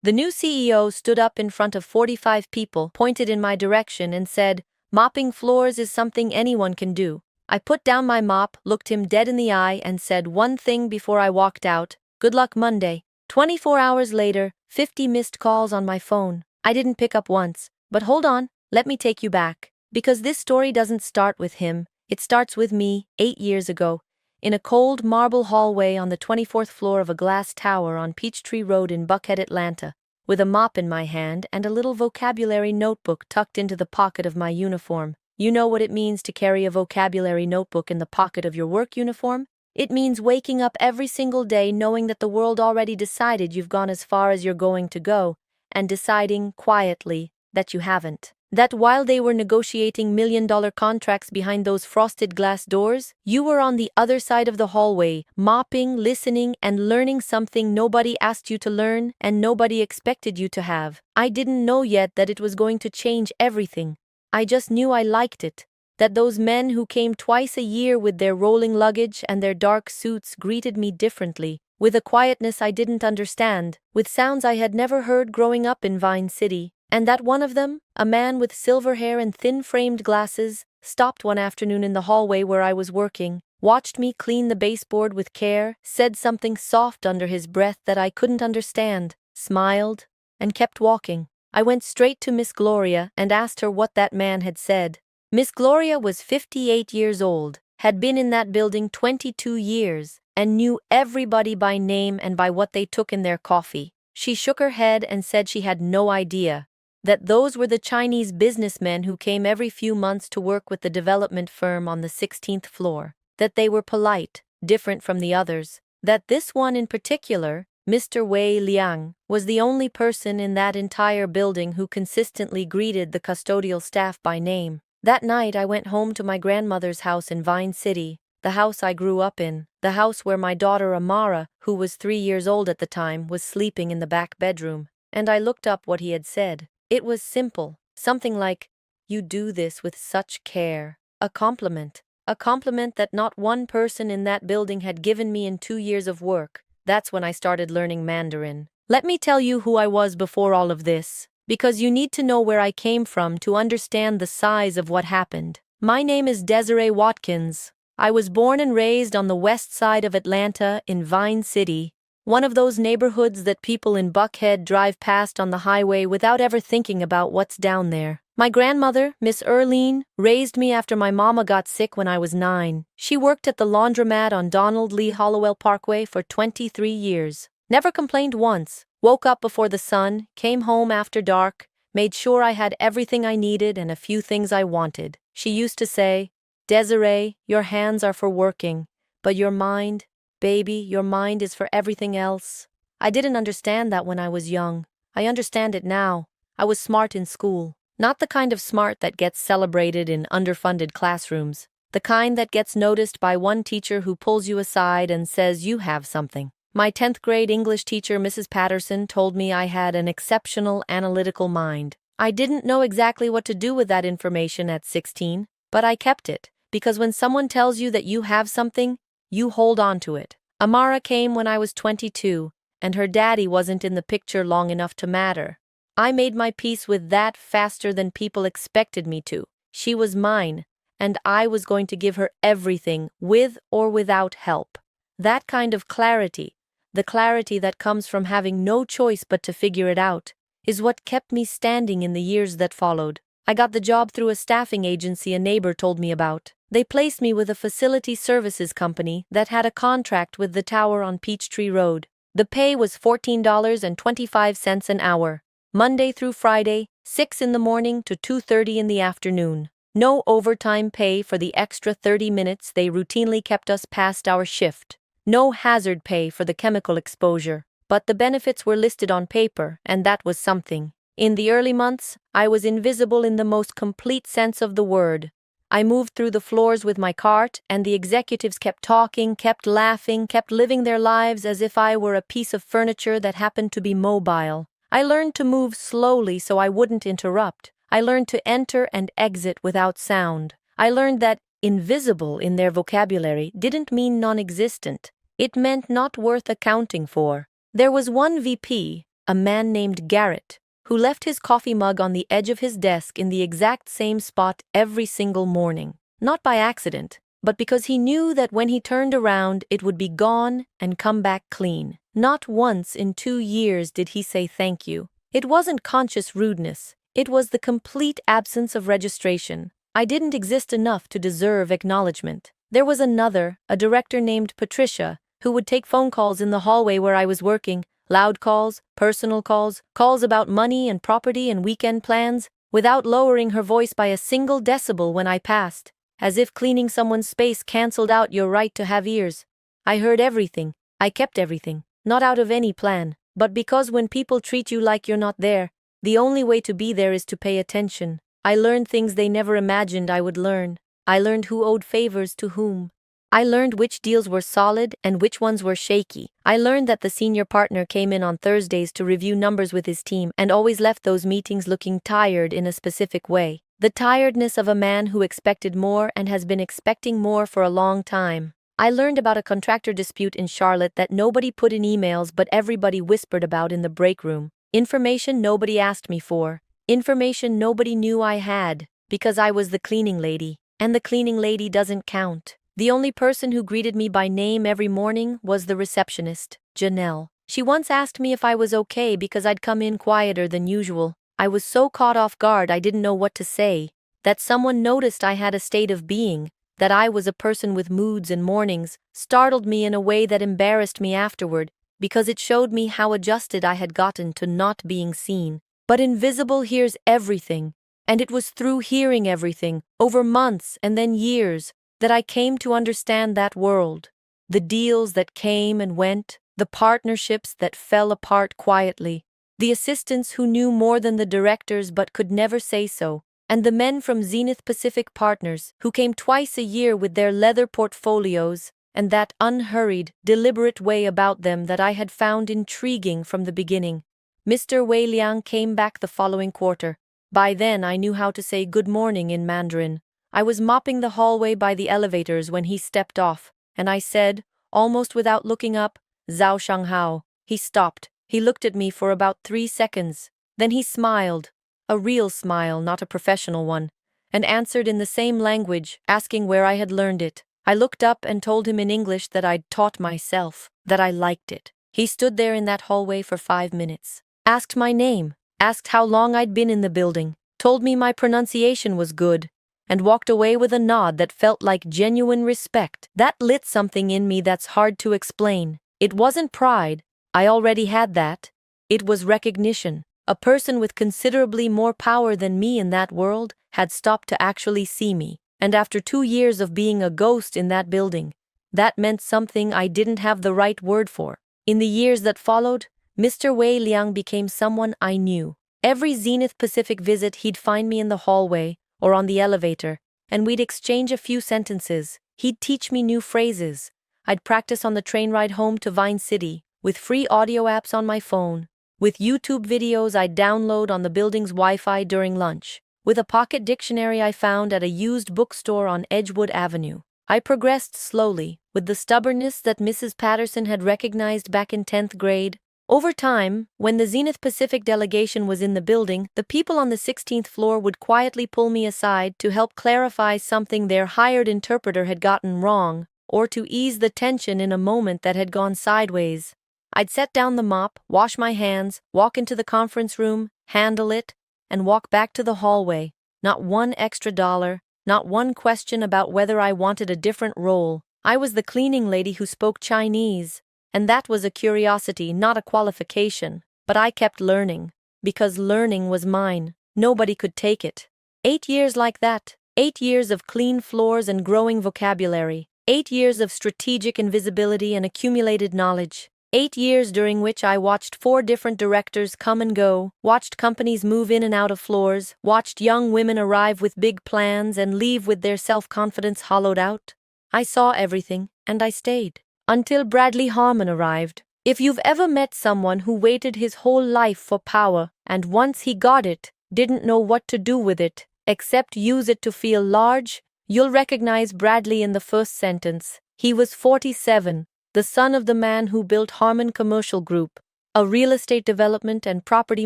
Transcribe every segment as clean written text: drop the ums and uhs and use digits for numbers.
The new CEO stood up in front of 45 people, pointed in my direction, and said, "Mopping floors is something anyone can do." I put down my mop, looked him dead in the eye, and said one thing before I walked out: "Good luck Monday." 24 hours later, 50 missed calls on my phone. I didn't pick up once. But hold on, let me take you back. Because this story doesn't start with him, it starts with me, 8 years ago, in a cold marble hallway on the 24th floor of a glass tower on Peachtree Road in Buckhead, Atlanta, with a mop in my hand and a little vocabulary notebook tucked into the pocket of my uniform. You know what it means to carry a vocabulary notebook in the pocket of your work uniform? It means waking up every single day knowing that the world already decided you've gone as far as you're going to go, and deciding, quietly, that you haven't. That while they were negotiating million-dollar contracts behind those frosted glass doors, you were on the other side of the hallway, mopping, listening, and learning something nobody asked you to learn and nobody expected you to have. I didn't know yet that it was going to change everything. I just knew I liked it. That those men who came twice a year with their rolling luggage and their dark suits greeted me differently, with a quietness I didn't understand, with sounds I had never heard growing up in Vine City. And that one of them, a man with silver hair and thin-framed glasses, stopped one afternoon in the hallway where I was working, watched me clean the baseboard with care, said something soft under his breath that I couldn't understand, smiled, and kept walking. I went straight to Miss Gloria and asked her what that man had said. Miss Gloria was 58 years old, had been in that building 22 years, and knew everybody by name and by what they took in their coffee. She shook her head and said she had no idea. That those were the Chinese businessmen who came every few months to work with the development firm on the 16th floor. That they were polite, different from the others. That this one in particular, Mr. Wei Liang, was the only person in that entire building who consistently greeted the custodial staff by name. That night I went home to my grandmother's house in Vine City, the house I grew up in, the house where my daughter Amara, who was 3 years old at the time, was sleeping in the back bedroom. And I looked up what he had said. It was simple, something like, "You do this with such care." A compliment that not one person in that building had given me in 2 years of work. That's when I started learning Mandarin. Let me tell you who I was before all of this, because you need to know where I came from to understand the size of what happened. My name is Desiree Watkins. I was born and raised on the west side of Atlanta in Vine City, one of those neighborhoods that people in Buckhead drive past on the highway without ever thinking about what's down there. My grandmother, Miss Erlene, raised me after my mama got sick when I was 9. She worked at the laundromat on Donald Lee Hollowell Parkway for 23 years. Never complained once. Woke up before the sun, came home after dark, made sure I had everything I needed and a few things I wanted. She used to say, "Desiree, your hands are for working, but your mind, baby, your mind is for everything else." I didn't understand that when I was young. I understand it now. I was smart in school. Not the kind of smart that gets celebrated in underfunded classrooms. The kind that gets noticed by one teacher who pulls you aside and says you have something. My 10th grade English teacher, Mrs. Patterson, told me I had an exceptional analytical mind. I didn't know exactly what to do with that information at 16, but I kept it, because when someone tells you that you have something, you hold on to it. Amara came when I was 22, and her daddy wasn't in the picture long enough to matter. I made my peace with that faster than people expected me to. She was mine, and I was going to give her everything, with or without help. That kind of clarity, the clarity that comes from having no choice but to figure it out, is what kept me standing in the years that followed. I got the job through a staffing agency a neighbor told me about. They placed me with a facility services company that had a contract with the tower on Peachtree Road. The pay was $14.25 an hour, Monday through Friday, 6 in the morning to 2:30 in the afternoon. No overtime pay for the extra 30 minutes they routinely kept us past our shift. No hazard pay for the chemical exposure. But the benefits were listed on paper, and that was something. In the early months, I was invisible in the most complete sense of the word. I moved through the floors with my cart, and the executives kept talking, kept laughing, kept living their lives as if I were a piece of furniture that happened to be mobile. I learned to move slowly so I wouldn't interrupt. I learned to enter and exit without sound. I learned that invisible in their vocabulary didn't mean non-existent. It meant not worth accounting for. There was one VP, a man named Garrett, who left his coffee mug on the edge of his desk in the exact same spot every single morning. Not by accident, but because he knew that when he turned around it would be gone and come back clean. Not once in 2 years did he say thank you. It wasn't conscious rudeness, it was the complete absence of registration. I didn't exist enough to deserve acknowledgement. There was another, a director named Patricia, who would take phone calls in the hallway where I was working, loud calls, personal calls, calls about money and property and weekend plans, without lowering her voice by a single decibel when I passed, as if cleaning someone's space cancelled out your right to have ears. I heard everything, I kept everything, not out of any plan, but because when people treat you like you're not there, the only way to be there is to pay attention. I learned things they never imagined I would learn. I learned who owed favors to whom. I learned which deals were solid and which ones were shaky. I learned that the senior partner came in on Thursdays to review numbers with his team and always left those meetings looking tired in a specific way. The tiredness of a man who expected more and has been expecting more for a long time. I learned about a contractor dispute in Charlotte that nobody put in emails but everybody whispered about in the break room. Information nobody asked me for. Information nobody knew I had, because I was the cleaning lady, and the cleaning lady doesn't count. The only person who greeted me by name every morning was the receptionist, Janelle. She once asked me if I was okay because I'd come in quieter than usual. I was so caught off guard I didn't know what to say. That someone noticed I had a state of being, that I was a person with moods and mornings, startled me in a way that embarrassed me afterward, because it showed me how adjusted I had gotten to not being seen. But invisible hears everything, and it was through hearing everything, over months and then years, that I came to understand that world. The deals that came and went, the partnerships that fell apart quietly, the assistants who knew more than the directors but could never say so, and the men from Zenith Pacific Partners who came twice a year with their leather portfolios and that unhurried, deliberate way about them that I had found intriguing from the beginning. Mr. Wei Liang came back the following quarter. By then I knew how to say good morning in Mandarin. I was mopping the hallway by the elevators when he stepped off, and I said, almost without looking up, Zhao Shanghao. He stopped. He looked at me for about 3 seconds. Then he smiled, a real smile, not a professional one, and answered in the same language, asking where I had learned it. I looked up and told him in English that I'd taught myself, that I liked it. He stood there in that hallway for 5 minutes, asked my name, asked how long I'd been in the building, told me my pronunciation was good, and walked away with a nod that felt like genuine respect. That lit something in me that's hard to explain. It wasn't pride, I already had that. It was recognition. A person with considerably more power than me in that world had stopped to actually see me, and after 2 years of being a ghost in that building, that meant something I didn't have the right word for. In the years that followed, Mr. Wei Liang became someone I knew. Every Zenith Pacific visit he'd find me in the hallway or on the elevator, and we'd exchange a few sentences. He'd teach me new phrases. I'd practice on the train ride home to Vine City, with free audio apps on my phone, with YouTube videos I'd download on the building's Wi-Fi during lunch, with a pocket dictionary I found at a used bookstore on Edgewood Avenue. I progressed slowly, with the stubbornness that Mrs. Patterson had recognized back in 10th grade. Over time, when the Zenith Pacific delegation was in the building, the people on the 16th floor would quietly pull me aside to help clarify something their hired interpreter had gotten wrong, or to ease the tension in a moment that had gone sideways. I'd set down the mop, wash my hands, walk into the conference room, handle it, and walk back to the hallway. Not one extra dollar, not one question about whether I wanted a different role. I was the cleaning lady who spoke Chinese. And that was a curiosity, not a qualification. But I kept learning, because learning was mine. Nobody could take it. 8 years like that. 8 years of clean floors and growing vocabulary. 8 years of strategic invisibility and accumulated knowledge. 8 years during which I watched 4 different directors come and go, watched companies move in and out of floors, watched young women arrive with big plans and leave with their self-confidence hollowed out. I saw everything, and I stayed. Until Bradley Harmon arrived. If you've ever met someone who waited his whole life for power, and once he got it, didn't know what to do with it, except use it to feel large, you'll recognize Bradley in the first sentence. He was 47, the son of the man who built Harmon Commercial Group, a real estate development and property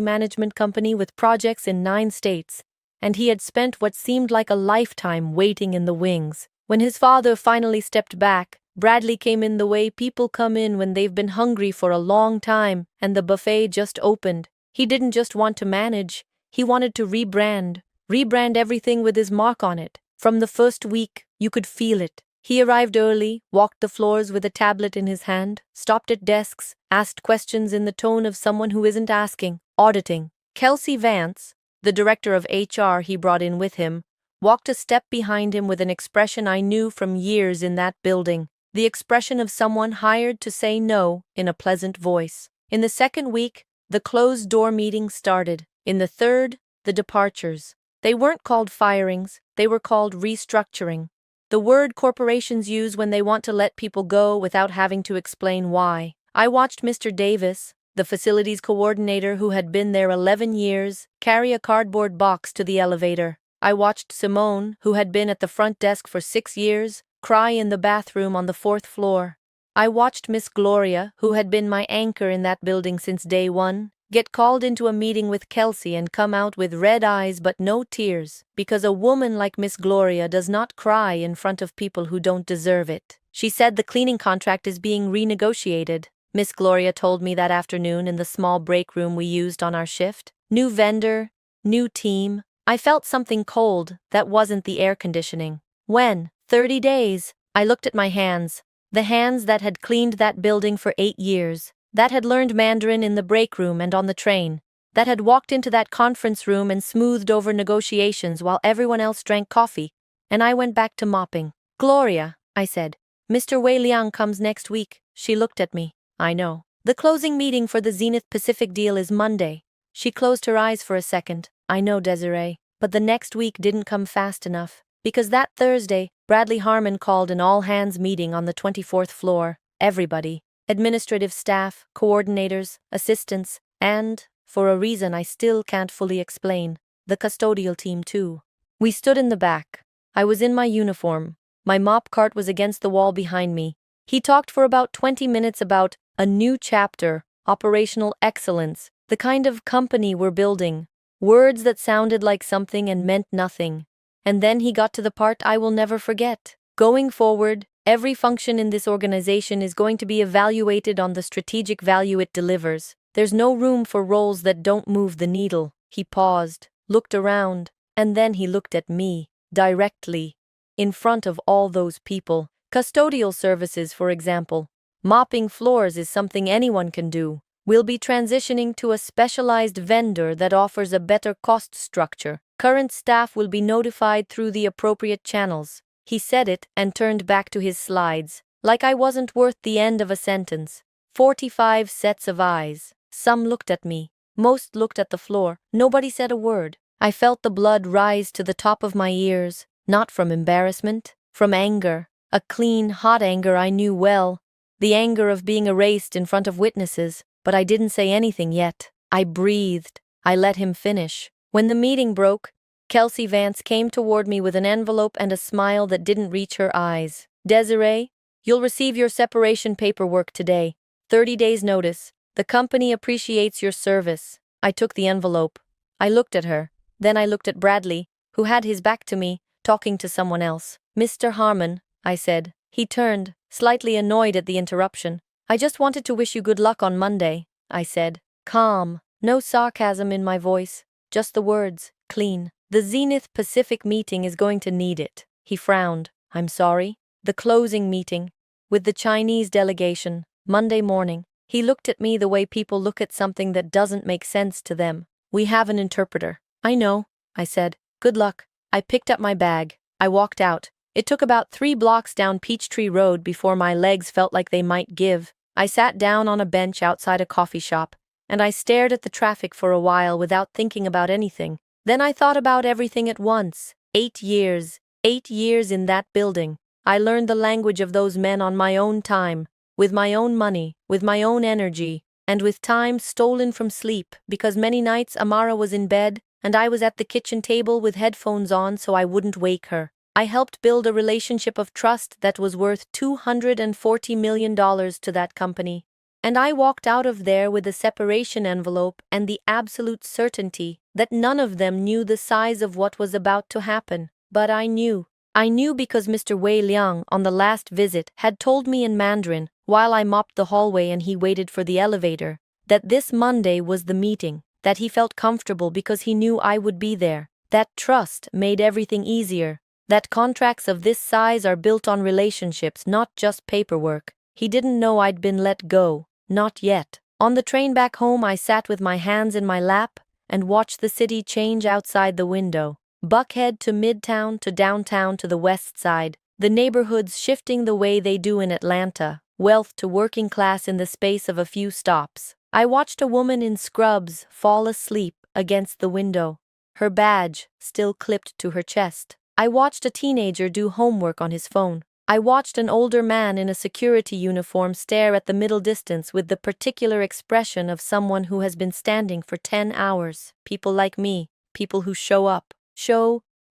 management company with projects in 9 states, and he had spent what seemed like a lifetime waiting in the wings. When his father finally stepped back, Bradley came in the way people come in when they've been hungry for a long time and the buffet just opened. He didn't just want to manage, he wanted to rebrand everything with his mark on it. From the first week, you could feel it. He arrived early, walked the floors with a tablet in his hand, stopped at desks, asked questions in the tone of someone who isn't asking, auditing. Kelsey Vance, the director of HR he brought in with him, walked a step behind him with an expression I knew from years in that building, the expression of someone hired to say no in a pleasant voice. In the second week, the closed-door meeting started. In the third, the departures. They weren't called firings, they were called restructuring. The word corporations use when they want to let people go without having to explain why. I watched Mr. Davis, the facilities coordinator who had been there 11 years, carry a cardboard box to the elevator. I watched Simone, who had been at the front desk for 6 years, cry in the bathroom on the 4th floor. I watched Miss Gloria, who had been my anchor in that building since day one, get called into a meeting with Kelsey and come out with red eyes but no tears, because a woman like Miss Gloria does not cry in front of people who don't deserve it. She said the cleaning contract is being renegotiated. Miss Gloria told me that afternoon in the small break room we used on our shift. New vendor, new team. I felt something cold that wasn't the air conditioning. When, 30 days, I looked at my hands, the hands that had cleaned that building for 8 years, that had learned Mandarin in the break room and on the train, that had walked into that conference room and smoothed over negotiations while everyone else drank coffee, and I went back to mopping. Gloria, I said, Mr. Wei Liang comes next week. She looked at me. I know. The closing meeting for the Zenith Pacific deal is Monday. She closed her eyes for a second. I know, Desiree, but the next week didn't come fast enough, because that Thursday, Bradley Harmon called an all-hands meeting on the 24th floor. Everybody. Administrative staff, coordinators, assistants, and, for a reason I still can't fully explain, the custodial team too. We stood in the back. I was in my uniform. My mop cart was against the wall behind me. He talked for about 20 minutes about a new chapter, operational excellence, the kind of company we're building, words that sounded like something and meant nothing. And then he got to the part I will never forget. Going forward, every function in this organization is going to be evaluated on the strategic value it delivers. There's no room for roles that don't move the needle. He paused, looked around, and then he looked at me, directly, in front of all those people. Custodial services, for example. Mopping floors is something anyone can do. We'll be transitioning to a specialized vendor that offers a better cost structure. Current staff will be notified through the appropriate channels. He said it and turned back to his slides, like I wasn't worth the end of a sentence. 45 sets of eyes. Some looked at me. Most looked at the floor. Nobody said a word. I felt the blood rise to the top of my ears, not from embarrassment, from anger. A clean, hot anger I knew well. The anger of being erased in front of witnesses, but I didn't say anything yet. I breathed. I let him finish. When the meeting broke, Kelsey Vance came toward me with an envelope and a smile that didn't reach her eyes. Desiree, you'll receive your separation paperwork today. 30 days notice. The company appreciates your service. I took the envelope. I looked at her. Then I looked at Bradley, who had his back to me, talking to someone else. Mr. Harmon, I said. He turned, slightly annoyed at the interruption. I just wanted to wish you good luck on Monday, I said. Calm. No sarcasm in my voice. Just the words. Clean. The Zenith Pacific meeting is going to need it. He frowned. I'm sorry. The closing meeting. With the Chinese delegation. Monday morning. He looked at me the way people look at something that doesn't make sense to them. We have an interpreter. I know, I said. Good luck. I picked up my bag. I walked out. It took about 3 blocks down Peachtree Road before my legs felt like they might give. I sat down on a bench outside a coffee shop, and I stared at the traffic for a while without thinking about anything. Then I thought about everything at once. 8 years. 8 years in that building. I learned the language of those men on my own time, with my own money, with my own energy, and with time stolen from sleep, because many nights Amara was in bed, and I was at the kitchen table with headphones on so I wouldn't wake her. I helped build a relationship of trust that was worth $240 million to that company. And I walked out of there with the separation envelope and the absolute certainty that none of them knew the size of what was about to happen. But I knew. I knew because Mr. Wei Liang, on the last visit, had told me in Mandarin, while I mopped the hallway and he waited for the elevator, that this Monday was the meeting, that he felt comfortable because he knew I would be there, that trust made everything easier, that contracts of this size are built on relationships, not just paperwork. He didn't know I'd been let go, not yet. On the train back home, I sat with my hands in my lap and watched the city change outside the window. Buckhead to Midtown to downtown to the west side, the neighborhoods shifting the way they do in Atlanta, wealth to working class in the space of a few stops. I watched a woman in scrubs fall asleep against the window, her badge still clipped to her chest. I watched a teenager do homework on his phone. I watched an older man in a security uniform stare at the middle distance with the particular expression of someone who has been standing for 10 hours. People like me, people who show up.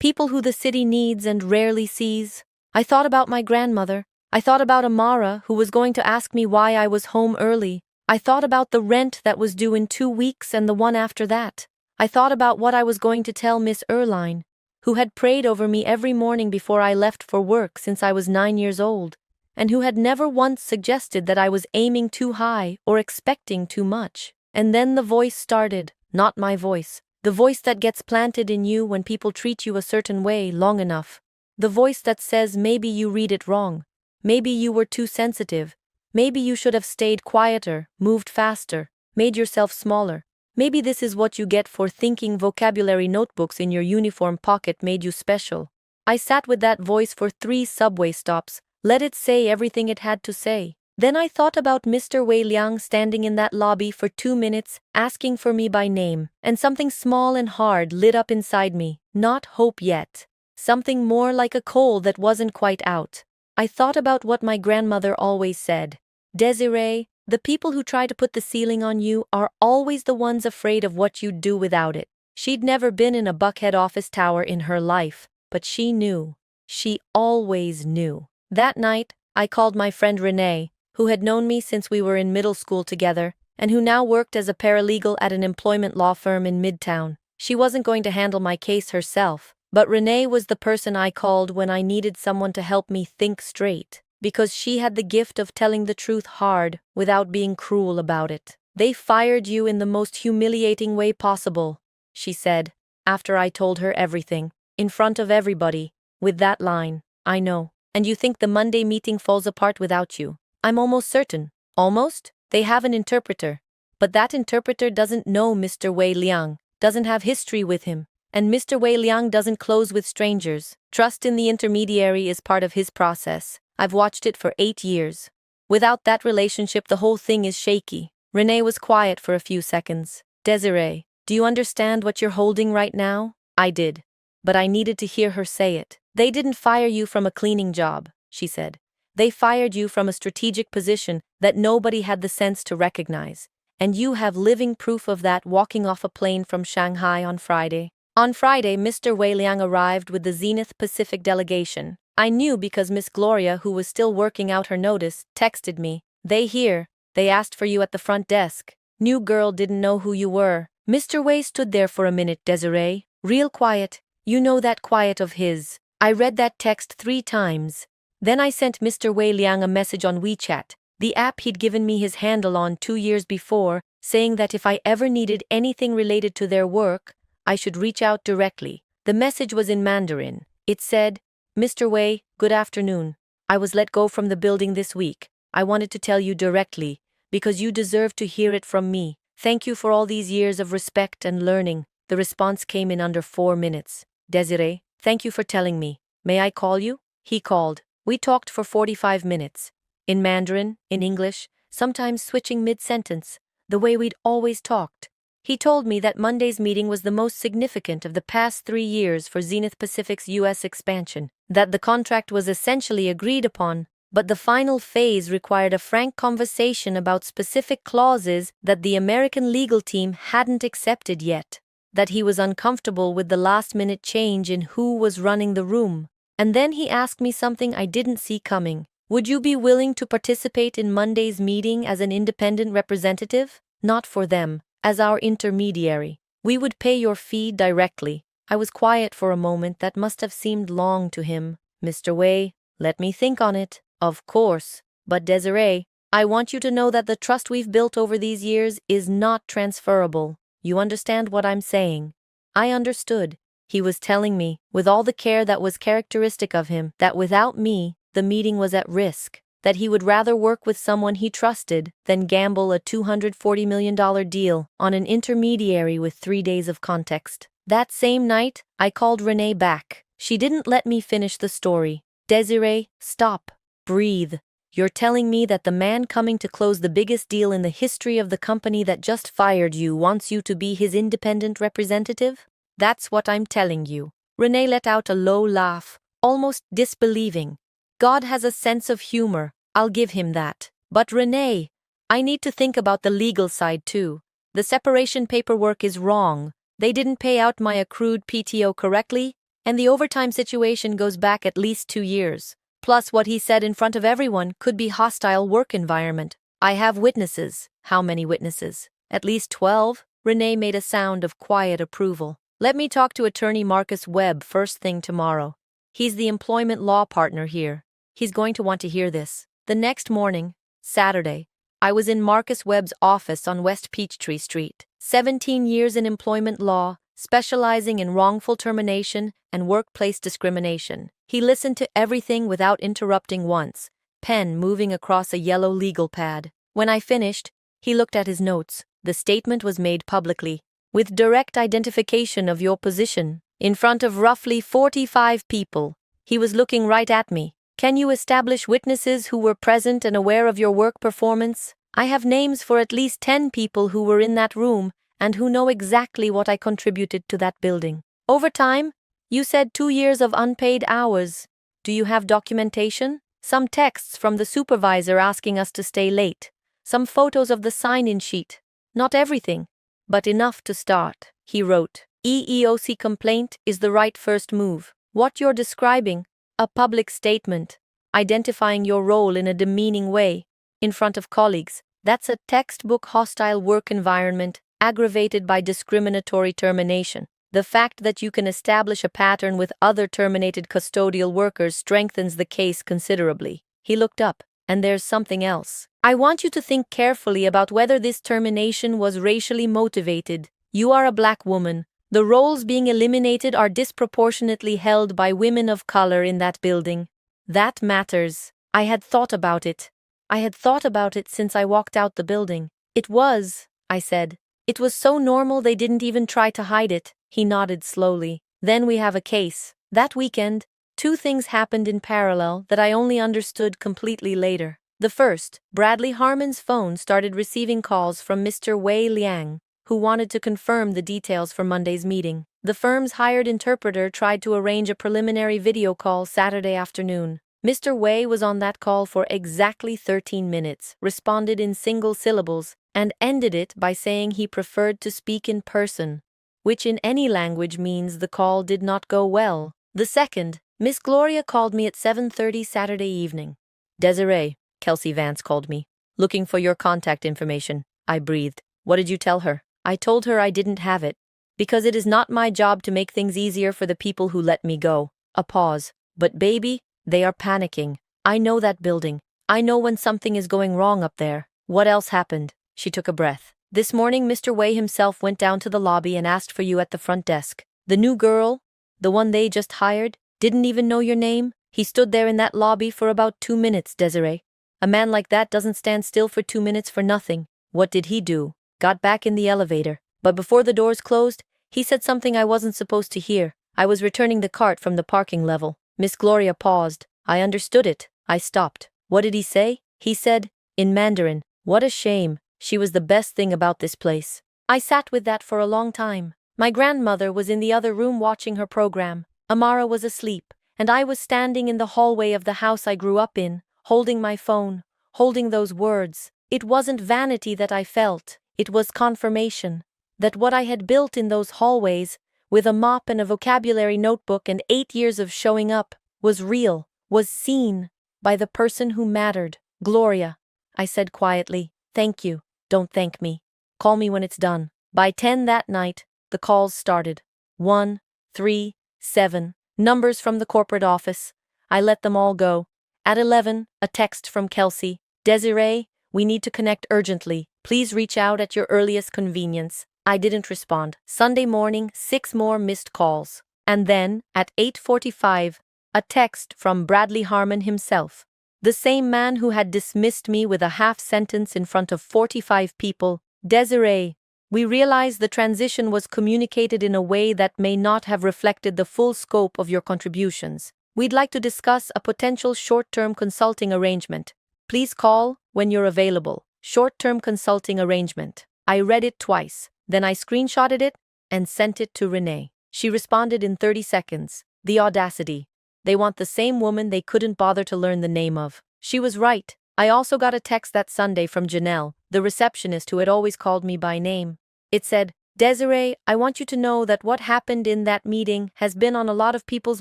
People who the city needs and rarely sees. I thought about my grandmother. I thought about Amara, who was going to ask me why I was home early. I thought about the rent that was due in 2 weeks and the one after that. I thought about what I was going to tell Miss Erline, who had prayed over me every morning before I left for work since I was 9 years old, and who had never once suggested that I was aiming too high or expecting too much. And then the voice started, not my voice. The voice that gets planted in you when people treat you a certain way long enough. The voice that says maybe you read it wrong. Maybe you were too sensitive. Maybe you should have stayed quieter, moved faster, made yourself smaller. Maybe this is what you get for thinking vocabulary notebooks in your uniform pocket made you special. I sat with that voice for 3 subway stops, let it say everything it had to say. Then I thought about Mr. Wei Liang standing in that lobby for 2 minutes, asking for me by name, and something small and hard lit up inside me, not hope yet. Something more like a coal that wasn't quite out. I thought about what my grandmother always said. Desiree, the people who try to put the ceiling on you are always the ones afraid of what you'd do without it. She'd never been in a Buckhead office tower in her life, but she knew. She always knew. That night, I called my friend Renee, who had known me since we were in middle school together, and who now worked as a paralegal at an employment law firm in Midtown. She wasn't going to handle my case herself, but Renee was the person I called when I needed someone to help me think straight, because she had the gift of telling the truth hard without being cruel about it. "They fired you in the most humiliating way possible," she said, after I told her everything, in front of everybody, with that line, "I know. And you think the Monday meeting falls apart without you? I'm almost certain." Almost? They have an interpreter. But that interpreter doesn't know Mr. Wei Liang, doesn't have history with him, and Mr. Wei Liang doesn't close with strangers. Trust in the intermediary is part of his process. I've watched it for 8 years. Without that relationship, the whole thing is shaky. Renee was quiet for a few seconds. "Desiree, do you understand what you're holding right now?" I did. But I needed to hear her say it. "They didn't fire you from a cleaning job," she said. "They fired you from a strategic position that nobody had the sense to recognize. And you have living proof of that walking off a plane from Shanghai on Friday." On Friday, Mr. Wei Liang arrived with the Zenith Pacific delegation. I knew because Miss Gloria, who was still working out her notice, texted me. "They here. They asked for you at the front desk. New girl didn't know who you were." Mr. Wei stood there for a minute, Desiree. Real quiet. You know that quiet of his. I read that text 3 times. Then I sent Mr. Wei Liang a message on WeChat, the app he'd given me his handle on 2 years before, saying that if I ever needed anything related to their work, I should reach out directly. The message was in Mandarin. It said, "Mr. Wei, good afternoon. I was let go from the building this week. I wanted to tell you directly, because you deserve to hear it from me. Thank you for all these years of respect and learning." The response came in under 4 minutes. "Desiree, thank you for telling me. May I call you?" He called. We talked for 45 minutes. In Mandarin, in English, sometimes switching mid-sentence, the way we'd always talked. He told me that Monday's meeting was the most significant of the past 3 years for Zenith Pacific's U.S. expansion, that the contract was essentially agreed upon, but the final phase required a frank conversation about specific clauses that the American legal team hadn't accepted yet, that he was uncomfortable with the last-minute change in who was running the room. And then he asked me something I didn't see coming. Would you be willing to participate in Monday's meeting as an independent representative? Not for them, as our intermediary. We would pay your fee directly. I was quiet for a moment that must have seemed long to him. Mr. Wei, let me think on it. Of course. But Desiree, I want you to know that the trust we've built over these years is not transferable. You understand what I'm saying? I understood. He was telling me, with all the care that was characteristic of him, that without me, the meeting was at risk, that he would rather work with someone he trusted than gamble a $240 million deal on an intermediary with 3 days of context. That same night, I called Renee back. She didn't let me finish the story. Desiree, stop. Breathe. You're telling me that the man coming to close the biggest deal in the history of the company that just fired you wants you to be his independent representative? That's what I'm telling you. Renee let out a low laugh, almost disbelieving. God has a sense of humor, I'll give him that. But Renee, I need to think about the legal side too. The separation paperwork is wrong. They didn't pay out my accrued PTO correctly, and the overtime situation goes back at least 2 years. Plus what he said in front of everyone could be hostile work environment. I have witnesses. How many witnesses? At least 12? Renee made a sound of quiet approval. Let me talk to attorney Marcus Webb first thing tomorrow. He's the employment law partner here. He's going to want to hear this. The next morning, Saturday, I was in Marcus Webb's office on West Peachtree Street. 17 years in employment law, specializing in wrongful termination and workplace discrimination. He listened to everything without interrupting once, pen moving across a yellow legal pad. When I finished, he looked at his notes. The statement was made publicly, with direct identification of your position, in front of roughly 45 people. He was looking right at me. Can you establish witnesses who were present and aware of your work performance? I have names for at least 10 people who were in that room and who know exactly what I contributed to that building. Overtime? You said 2 years of unpaid hours. Do you have documentation? Some texts from the supervisor asking us to stay late. Some photos of the sign-in sheet. Not everything, but enough to start. He wrote, EEOC complaint is the right first move. What you're describing, a public statement, identifying your role in a demeaning way, in front of colleagues, that's a textbook hostile work environment, aggravated by discriminatory termination. The fact that you can establish a pattern with other terminated custodial workers strengthens the case considerably. He looked up, and there's something else. I want you to think carefully about whether this termination was racially motivated. You are a black woman. The roles being eliminated are disproportionately held by women of color in that building. That matters. I had thought about it. I had thought about it since I walked out the building. It was, I said. It was so normal they didn't even try to hide it. He nodded slowly. Then we have a case. That weekend, 2 things happened in parallel that I only understood completely later. The first, Bradley Harmon's phone started receiving calls from Mr. Wei Liang, who wanted to confirm the details for Monday's meeting. The firm's hired interpreter tried to arrange a preliminary video call Saturday afternoon. Mr. Wei was on that call for exactly 13 minutes, responded in single syllables, and ended it by saying he preferred to speak in person, which in any language means the call did not go well. The second, Miss Gloria called me at 7:30 Saturday evening. Desiree, Kelsey Vance called me. Looking for your contact information. I breathed. What did you tell her? I told her I didn't have it, because it is not my job to make things easier for the people who let me go. A pause. But baby, they are panicking. I know that building. I know when something is going wrong up there. What else happened? She took a breath. This morning Mr. Wei himself went down to the lobby and asked for you at the front desk. The new girl, the one they just hired, didn't even know your name. He stood there in that lobby for about 2 minutes, Desiree. A man like that doesn't stand still for 2 minutes for nothing. What did he do? Got back in the elevator. But before the doors closed, he said something I wasn't supposed to hear. I was returning the cart from the parking level. Miss Gloria paused. I understood it. I stopped. What did he say? He said, in Mandarin, what a shame. She was the best thing about this place. I sat with that for a long time. My grandmother was in the other room watching her program. Amara was asleep, and I was standing in the hallway of the house I grew up in, holding my phone, holding those words. It wasn't vanity that I felt. It was confirmation that what I had built in those hallways, with a mop and a vocabulary notebook and 8 years of showing up, was real, was seen. by the person who mattered. Gloria, I said quietly. Thank you. Don't thank me. Call me when it's done. By 10 that night, the calls started. 1, 3, 7. Numbers from the corporate office. I let them all go. At 11, a text from Kelsey. Desiree, we need to connect urgently. Please reach out at your earliest convenience. I didn't respond. Sunday morning, 6 more missed calls. And then, at 8:45, a text from Bradley Harmon himself. The same man who had dismissed me with a half sentence in front of 45 people. Desiree, we realize the transition was communicated in a way that may not have reflected the full scope of your contributions. We'd like to discuss a potential short-term consulting arrangement. Please call when you're available. Short-term consulting arrangement. I read it twice, then I screenshotted it and sent it to Renee. She responded in 30 seconds. The audacity. They want the same woman they couldn't bother to learn the name of. She was right. I also got a text that Sunday from Janelle, the receptionist who had always called me by name. It said, Desiree, I want you to know that what happened in that meeting has been on a lot of people's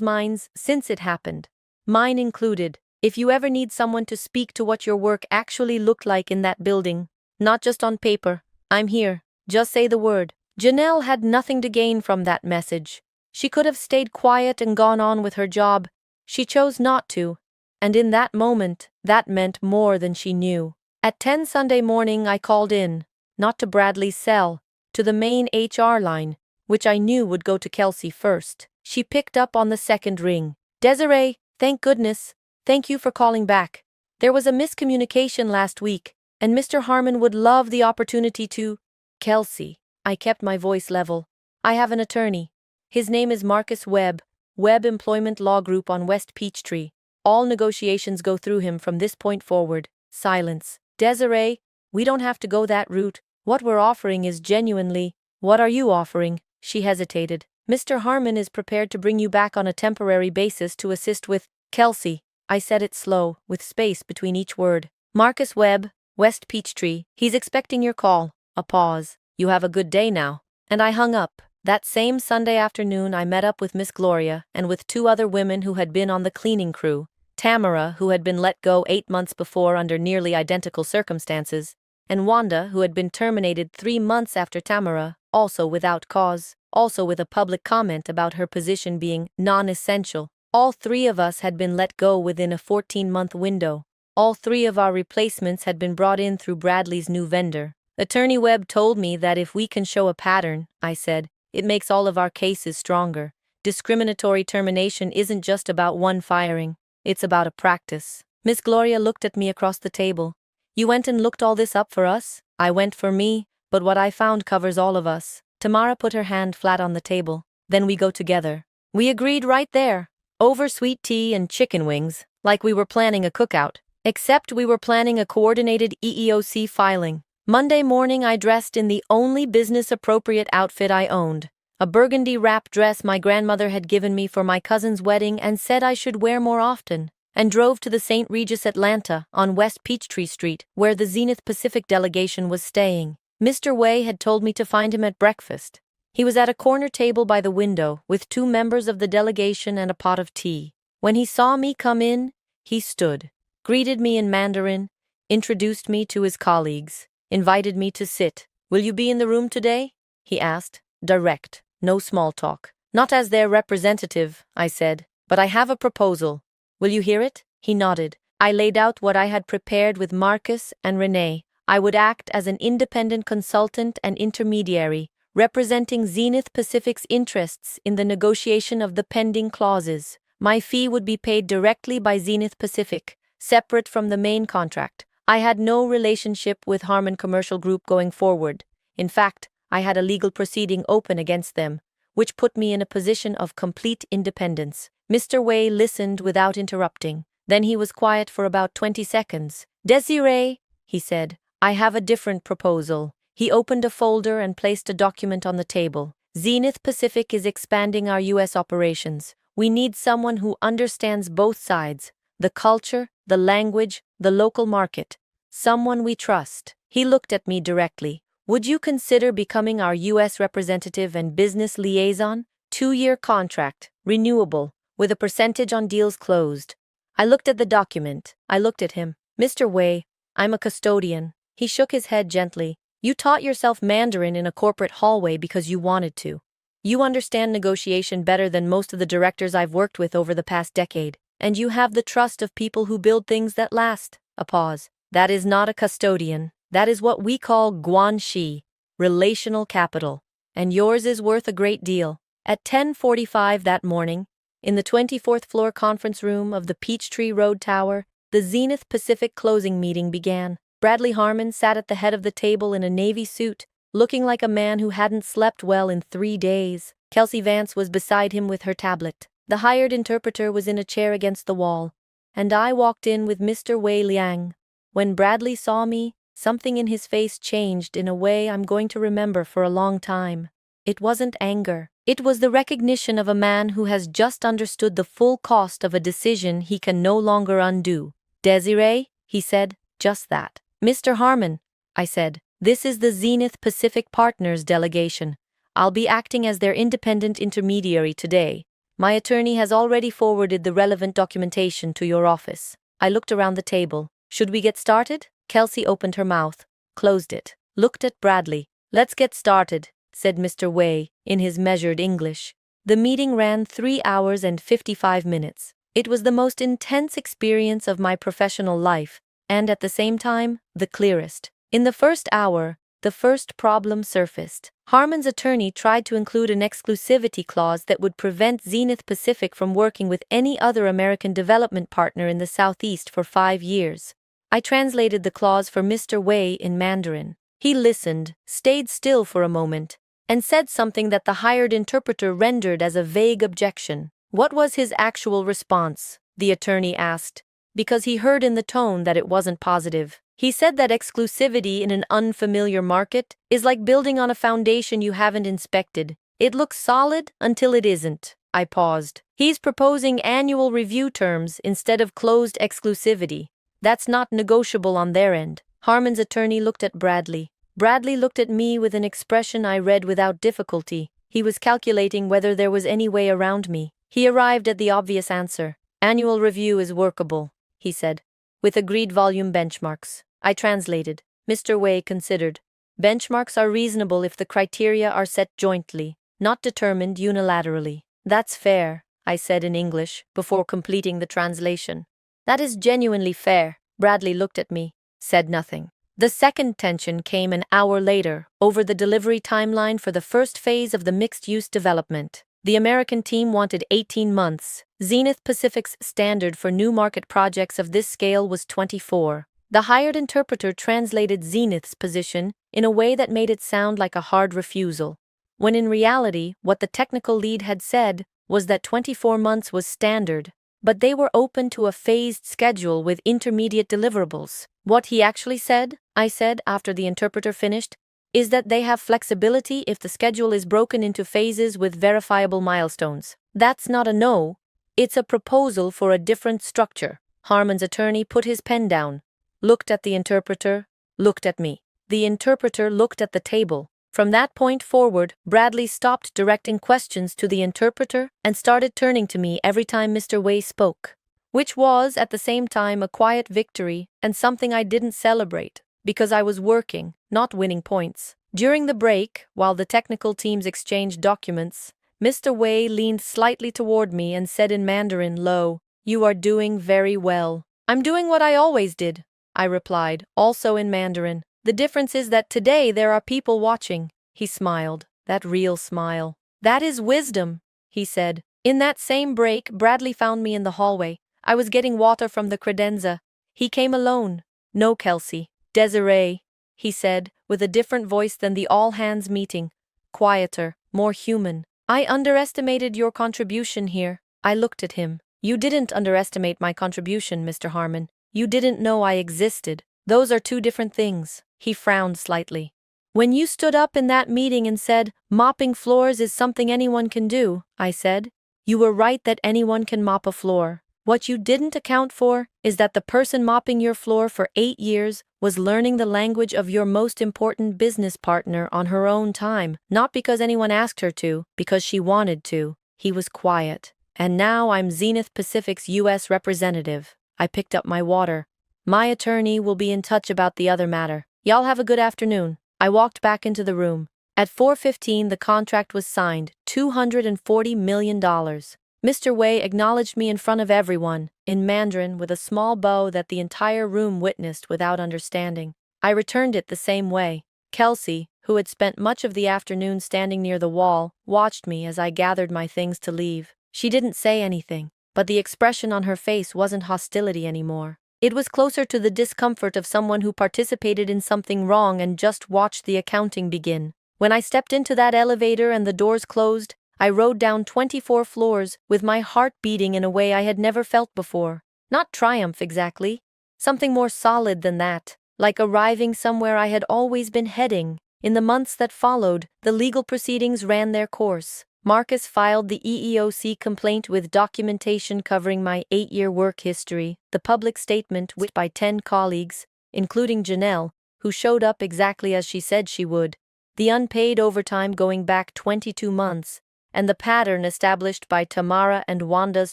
minds since it happened. Mine included. If you ever need someone to speak to what your work actually looked like in that building, not just on paper, I'm here. Just say the word. Janelle had nothing to gain from that message. She could have stayed quiet and gone on with her job. She chose not to. And in that moment, that meant more than she knew. At 10 Sunday morning, I called in, not to Bradley's cell, to the main HR line, which I knew would go to Kelsey first. She picked up on the second ring. Desiree, thank goodness. Thank you for calling back. There was a miscommunication last week, and Mr. Harmon would love the opportunity to... Kelsey, I kept my voice level. I have an attorney. His name is Marcus Webb, Webb Employment Law Group on West Peachtree. All negotiations go through him from this point forward. Silence. Desiree, we don't have to go that route. What we're offering is genuinely... What are you offering? She hesitated. Mr. Harmon is prepared to bring you back on a temporary basis to assist with... Kelsey, I said it slow, with space between each word. Marcus Webb, West Peachtree. He's expecting your call. A pause. You have a good day now. And I hung up. That same Sunday afternoon, I met up with Miss Gloria and with 2 other women who had been on the cleaning crew. Tamara, who had been let go 8 months before under nearly identical circumstances, and Wanda, who had been terminated 3 months after Tamara, also without cause, also with a public comment about her position being non-essential. All 3 of us had been let go within a 14-month window. All 3 of our replacements had been brought in through Bradley's new vendor. Attorney Webb told me that if we can show a pattern, I said, it makes all of our cases stronger. Discriminatory termination isn't just about one firing. It's about a practice. Miss Gloria looked at me across the table. You went and looked all this up for us? I went for me, but what I found covers all of us. Tamara put her hand flat on the table. Then we go together. We agreed right there. Over sweet tea and chicken wings, like we were planning a cookout. Except we were planning a coordinated EEOC filing. Monday morning I dressed in the only business-appropriate outfit I owned, a burgundy wrap dress my grandmother had given me for my cousin's wedding and said I should wear more often, and drove to the St. Regis Atlanta on West Peachtree Street, where the Zenith Pacific delegation was staying. Mr. Way had told me to find him at breakfast. He was at a corner table by the window with 2 members of the delegation and a pot of tea. When he saw me come in, he stood, greeted me in Mandarin, introduced me to his colleagues, invited me to sit. Will you be in the room today? He asked. Direct, no small talk. Not as their representative, I said, but I have a proposal. Will you hear it? He nodded. I laid out what I had prepared with Marcus and Renee. I would act as an independent consultant and intermediary, representing Zenith Pacific's interests in the negotiation of the pending clauses. My fee would be paid directly by Zenith Pacific, separate from the main contract. I had no relationship with Harmon Commercial Group going forward. In fact, I had a legal proceeding open against them, which put me in a position of complete independence. Mr. Way listened without interrupting. Then he was quiet for about 20 seconds. Desiree, he said, I have a different proposal. He opened a folder and placed a document on the table. Zenith Pacific is expanding our U.S. operations. We need someone who understands both sides, the culture, the language, the local market. Someone we trust. He looked at me directly. Would you consider becoming our U.S. representative and business liaison? 2-year contract, renewable, with a percentage on deals closed. I looked at the document. I looked at him. Mr. Wei, I'm a custodian. He shook his head gently. You taught yourself Mandarin in a corporate hallway because you wanted to. You understand negotiation better than most of the directors I've worked with over the past decade, and you have the trust of people who build things that last. A pause. That is not a custodian. That is what we call guanxi, relational capital, and yours is worth a great deal. At 10:45 that morning, in the 24th floor conference room of the Peachtree Road Tower, the Zenith Pacific closing meeting began. Bradley Harmon sat at the head of the table in a navy suit, looking like a man who hadn't slept well in 3 days. Kelsey Vance was beside him with her tablet. The hired interpreter was in a chair against the wall, and I walked in with Mr. Wei Liang. When Bradley saw me, something in his face changed in a way I'm going to remember for a long time. It wasn't anger. It was the recognition of a man who has just understood the full cost of a decision he can no longer undo. Desiree, he said, just that. Mr. Harmon, I said, this is the Zenith Pacific Partners delegation. I'll be acting as their independent intermediary today. My attorney has already forwarded the relevant documentation to your office. I looked around the table. Should we get started? Kelsey opened her mouth, closed it, looked at Bradley. Let's get started, said Mr. Wei, in his measured English. The meeting ran 3 hours and 55 minutes. It was the most intense experience of my professional life, and at the same time, the clearest. In the first hour, the first problem surfaced. Harmon's attorney tried to include an exclusivity clause that would prevent Zenith Pacific from working with any other American development partner in the Southeast for 5 years. I translated the clause for Mr. Wei in Mandarin. He listened, stayed still for a moment, and said something that the hired interpreter rendered as a vague objection. What was his actual response? The attorney asked, because he heard in the tone that it wasn't positive. He said that exclusivity in an unfamiliar market is like building on a foundation you haven't inspected. It looks solid until it isn't. I paused. He's proposing annual review terms instead of closed exclusivity. That's not negotiable on their end. Harmon's attorney looked at Bradley. Bradley looked at me with an expression I read without difficulty. He was calculating whether there was any way around me. He arrived at the obvious answer. Annual review is workable, he said, with agreed volume benchmarks. I translated. Mr. Wei considered. Benchmarks are reasonable if the criteria are set jointly, not determined unilaterally. That's fair, I said in English, before completing the translation. That is genuinely fair. Bradley looked at me, said nothing. The second tension came an hour later, over the delivery timeline for the first phase of the mixed-use development. The American team wanted 18 months. Zenith Pacific's standard for new market projects of this scale was 24. The hired interpreter translated Zenith's position in a way that made it sound like a hard refusal, when in reality, what the technical lead had said was that 24 months was standard, but they were open to a phased schedule with intermediate deliverables. What he actually said, I said after the interpreter finished, is that they have flexibility if the schedule is broken into phases with verifiable milestones. That's not a no, it's a proposal for a different structure. Harmon's attorney put his pen down, looked at the interpreter, looked at me. The interpreter looked at the table. From that point forward, Bradley stopped directing questions to the interpreter and started turning to me every time Mr. Wei spoke, which was, at the same time, a quiet victory and something I didn't celebrate, because I was working, not winning points. During the break, while the technical teams exchanged documents, Mr. Wei leaned slightly toward me and said in Mandarin low, "You are doing very well." "I'm doing what I always did," I replied, also in Mandarin. "The difference is that today there are people watching." He smiled, that real smile. "That is wisdom," he said. In that same break, Bradley found me in the hallway. I was getting water from the credenza. He came alone. "No, Kelsey. Desiree," he said, with a different voice than the all-hands meeting. Quieter, more human. "I underestimated your contribution here." I looked at him. "You didn't underestimate my contribution, Mr. Harmon. You didn't know I existed. Those are two different things." He frowned slightly. "When you stood up in that meeting and said, 'Mopping floors is something anyone can do,' I said, 'You were right that anyone can mop a floor. What you didn't account for is that the person mopping your floor for 8 years was learning the language of your most important business partner on her own time, not because anyone asked her to, because she wanted to." He was quiet, And now I'm Zenith Pacific's U.S. representative. I picked up my water. My attorney will be in touch about the other matter. Y'all have a good afternoon. I walked back into the room. At 4:15, the contract was signed, $240 million. Mr. Wei acknowledged me in front of everyone, in Mandarin with a small bow that the entire room witnessed without understanding. I returned it the same way. Kelsey, who had spent much of the afternoon standing near the wall, watched me as I gathered my things to leave. She didn't say anything, but the expression on her face wasn't hostility anymore. It was closer to the discomfort of someone who participated in something wrong and just watched the accounting begin. When I stepped into that elevator and the doors closed, I rode down 24 floors with my heart beating in a way I had never felt before. Not triumph exactly. Something more solid than that, like arriving somewhere I had always been heading. In the months that followed, the legal proceedings ran their course. Marcus filed the EEOC complaint with documentation covering my 8-year work history, the public statement written by 10 colleagues, including Janelle, who showed up exactly as she said she would, the unpaid overtime going back 22 months, and the pattern established by Tamara and Wanda's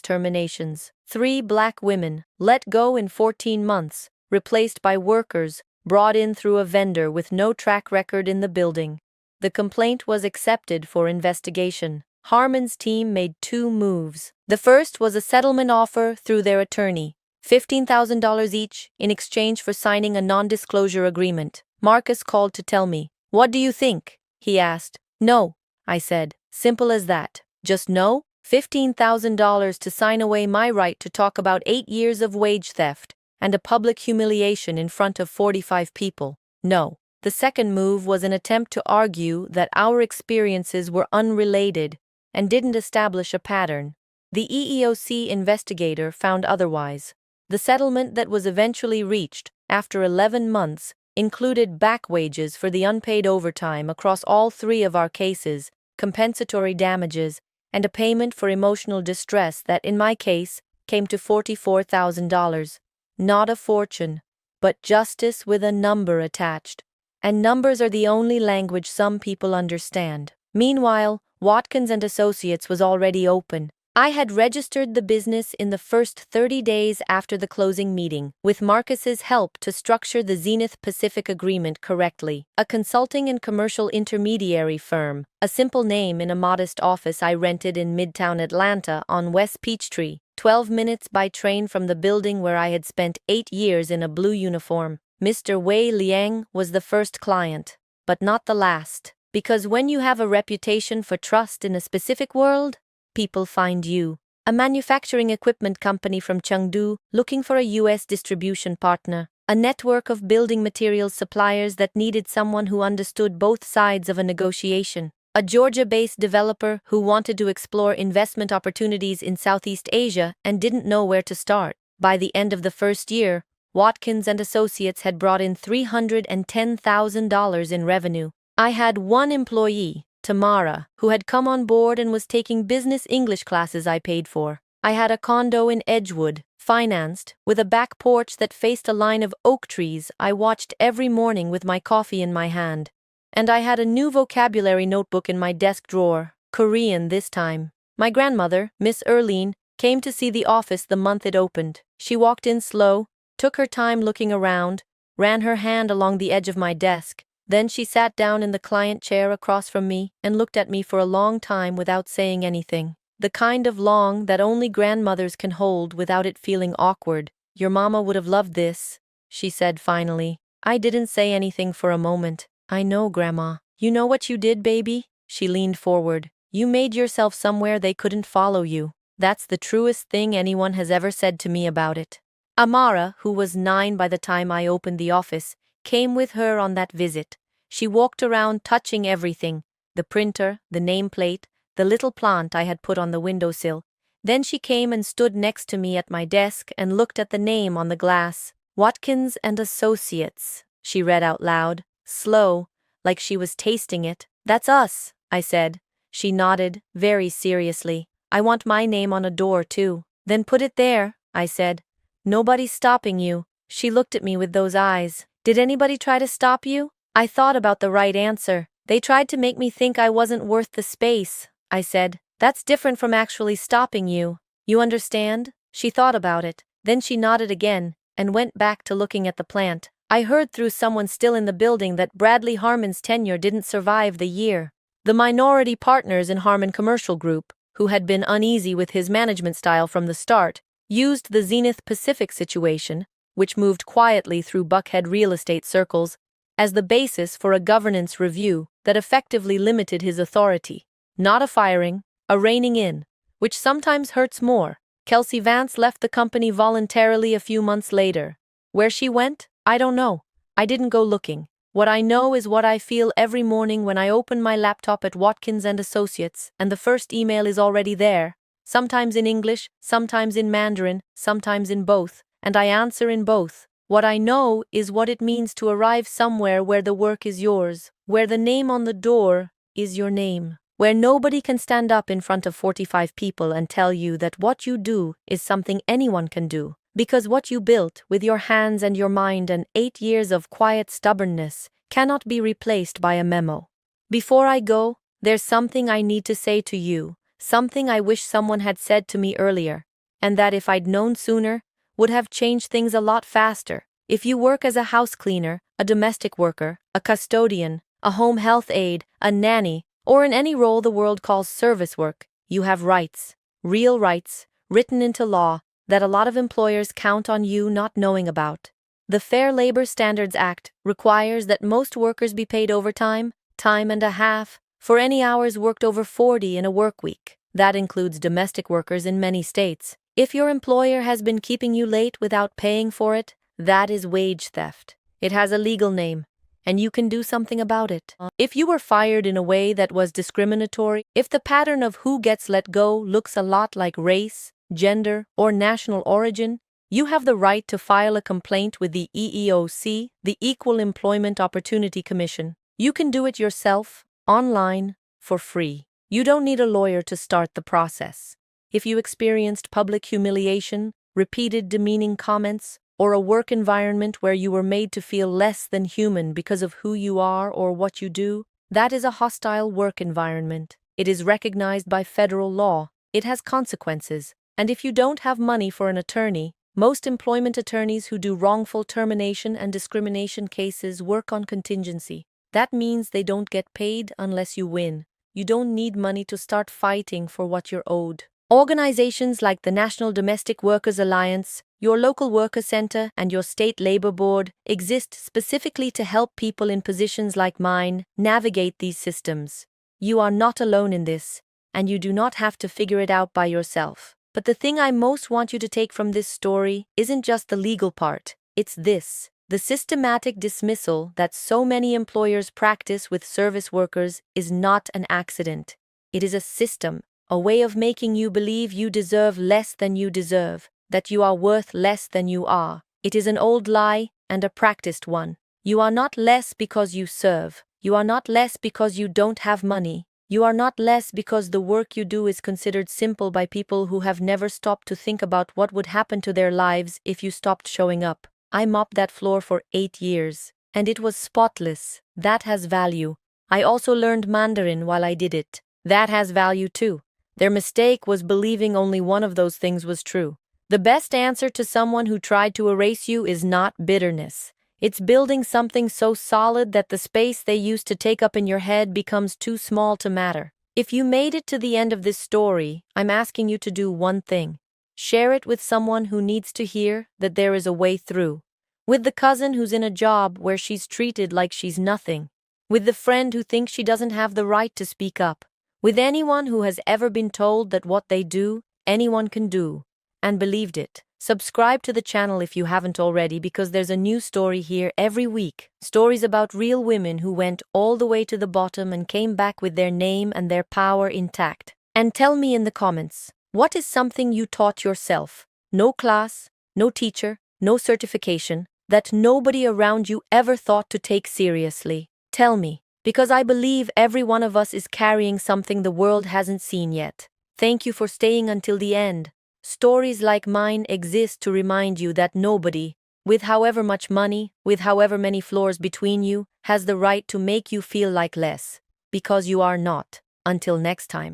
terminations. 3 black women, let go in 14 months, replaced by workers, brought in through a vendor with no track record in the building. The complaint was accepted for investigation. Harmon's team made 2 moves. The first was a settlement offer through their attorney, $15,000 each, in exchange for signing a non-disclosure agreement. Marcus called to tell me. "What do you think?" he asked. "No," I said. Simple as that. Just no? $15,000 to sign away my right to talk about 8 years of wage theft and a public humiliation in front of 45 people. No. The second move was an attempt to argue that our experiences were unrelated and didn't establish a pattern. The EEOC investigator found otherwise. The settlement that was eventually reached, after 11 months, included back wages for the unpaid overtime across all 3 of our cases, compensatory damages, and a payment for emotional distress that, in my case, came to $44,000. Not a fortune, but justice with a number attached. And numbers are the only language some people understand. Meanwhile, Watkins and Associates was already open. I had registered the business in the first 30 days after the closing meeting, with Marcus's help to structure the Zenith Pacific agreement correctly. A consulting and commercial intermediary firm, a simple name in a modest office I rented in Midtown Atlanta on West Peachtree, 12 minutes by train from the building where I had spent 8 years in a blue uniform. Mr. Wei Liang was the first client, but not the last, because when you have a reputation for trust in a specific world, people find you. A manufacturing equipment company from Chengdu looking for a U.S. distribution partner, a network of building materials suppliers that needed someone who understood both sides of a negotiation, a Georgia-based developer who wanted to explore investment opportunities in Southeast Asia and didn't know where to start. By the end of the first year, Watkins and Associates had brought in $310,000 in revenue. I had one employee, Tamara, who had come on board and was taking business English classes I paid for. I had a condo in Edgewood, financed, with a back porch that faced a line of oak trees I watched every morning with my coffee in my hand. And I had a new vocabulary notebook in my desk drawer, Korean this time. My grandmother, Miss Erline, came to see the office the month it opened. She walked in slow, took her time looking around, ran her hand along the edge of my desk. Then she sat down in the client chair across from me and looked at me for a long time without saying anything. The kind of long that only grandmothers can hold without it feeling awkward. "Your mama would have loved this," she said finally. I didn't say anything for a moment. "I know, Grandma." "You know what you did, baby?" She leaned forward. "You made yourself somewhere they couldn't follow you. That's the truest thing anyone has ever said to me about it." Amara, who was 9 by the time I opened the office, came with her on that visit. She walked around touching everything, the printer, the nameplate, the little plant I had put on the windowsill. Then she came and stood next to me at my desk and looked at the name on the glass. "Watkins and Associates," she read out loud, slow, like she was tasting it. "That's us," I said. She nodded, very seriously. "I want my name on a door, too." "Then put it there," I said. "Nobody's stopping you." She looked at me with those eyes. "Did anybody try to stop you?" I thought about the right answer. "They tried to make me think I wasn't worth the space," I said. That's different from actually stopping you. You understand? She thought about it, then she nodded again, and went back to looking at the plant. I heard through someone still in the building that Bradley Harmon's tenure didn't survive the year. The minority partners in Harmon Commercial Group, who had been uneasy with his management style from the start, used the Zenith Pacific situation, which moved quietly through Buckhead real estate circles, as the basis for a governance review that effectively limited his authority. Not a firing, a reining in, which sometimes hurts more. Kelsey Vance left the company voluntarily a few months later. Where she went? I don't know. I didn't go looking. What I know is what I feel every morning when I open my laptop at Watkins & Associates and the first email is already there, sometimes in English, sometimes in Mandarin, sometimes in both, and I answer in both. What I know is what it means to arrive somewhere where the work is yours, where the name on the door is your name, where nobody can stand up in front of 45 people and tell you that what you do is something anyone can do. Because what you built with your hands and your mind and 8 years of quiet stubbornness cannot be replaced by a memo. Before I go, there's something I need to say to you, something I wish someone had said to me earlier, and that if I'd known sooner, would have changed things a lot faster. If you work as a house cleaner, a domestic worker, a custodian, a home health aide, a nanny, or in any role the world calls service work, you have rights, real rights, written into law, that a lot of employers count on you not knowing about. The Fair Labor Standards Act requires that most workers be paid overtime, time and a half, for any hours worked over 40 in a work week. That includes domestic workers in many states. If your employer has been keeping you late without paying for it, that is wage theft. It has a legal name, and you can do something about it. If you were fired in a way that was discriminatory, if the pattern of who gets let go looks a lot like race, gender, or national origin, you have the right to file a complaint with the EEOC, the Equal Employment Opportunity Commission. You can do it yourself, online, for free. You don't need a lawyer to start the process. If you experienced public humiliation, repeated demeaning comments, or a work environment where you were made to feel less than human because of who you are or what you do, that is a hostile work environment. It is recognized by federal law. It has consequences. And if you don't have money for an attorney, most employment attorneys who do wrongful termination and discrimination cases work on contingency. That means they don't get paid unless you win. You don't need money to start fighting for what you're owed. Organizations like the National Domestic Workers Alliance, your local worker center, and your state labor board exist specifically to help people in positions like mine navigate these systems. You are not alone in this, and you do not have to figure it out by yourself. But the thing I most want you to take from this story isn't just the legal part, it's this. The systematic dismissal that so many employers practice with service workers is not an accident. It is a system, a way of making you believe you deserve less than you deserve, that you are worth less than you are. It is an old lie and a practiced one. You are not less because you serve. You are not less because you don't have money. You are not less because the work you do is considered simple by people who have never stopped to think about what would happen to their lives if you stopped showing up. I mopped that floor for 8 years, and it was spotless. That has value. I also learned Mandarin while I did it. That has value too. Their mistake was believing only one of those things was true. The best answer to someone who tried to erase you is not bitterness. It's building something so solid that the space they used to take up in your head becomes too small to matter. If you made it to the end of this story, I'm asking you to do one thing. Share it with someone who needs to hear that there is a way through. With the cousin who's in a job where she's treated like she's nothing. With the friend who thinks she doesn't have the right to speak up. With anyone who has ever been told that what they do, anyone can do, and believed it. Subscribe to the channel if you haven't already, because there's a new story here every week. Stories about real women who went all the way to the bottom and came back with their name and their power intact. And tell me in the comments, what is something you taught yourself? No class, no teacher, no certification, that nobody around you ever thought to take seriously. Tell me, because I believe every one of us is carrying something the world hasn't seen yet. Thank you for staying until the end. Stories like mine exist to remind you that nobody, with however much money, with however many floors between you, has the right to make you feel like less, because you are not. Until next time.